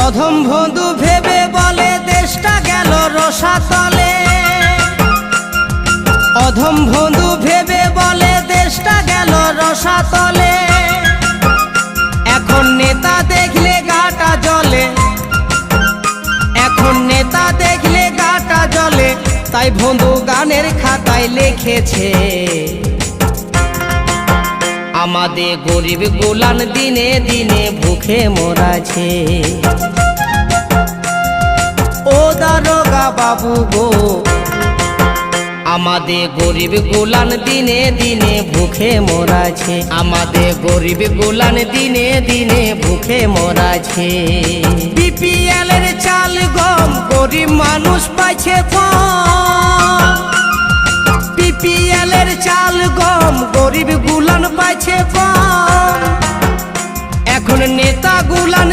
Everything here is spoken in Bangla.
অধম বন্ধু ভেবে বলে দেশটা গেল রসাতলে। অধম বন্ধু ভেবে বলে দেশটা গেল রসাতলে। এখন নেতা দেখলে গাটা জ্বলে, এখন নেতা দেখলে গাটা জ্বলে। তাই বন্ধু গানের খাতায় লিখেছে, আমাদের গরিব গোলান দিনে দিনে ভুখে মরাছে। ও দারোগা বাবু গো, আমাদের গরিব গোলান দিনে দিনে ভুখে মরাছে। আমাদের গরিব গোলান দিনে দিনে ভুখে মরাছে। বিপিএল এর চাল গম গরিব মানুষ পাইছে কম। বিপিএল এর চাল গম গরিব গুলান পাইছে কম। এখন নেতা গুলান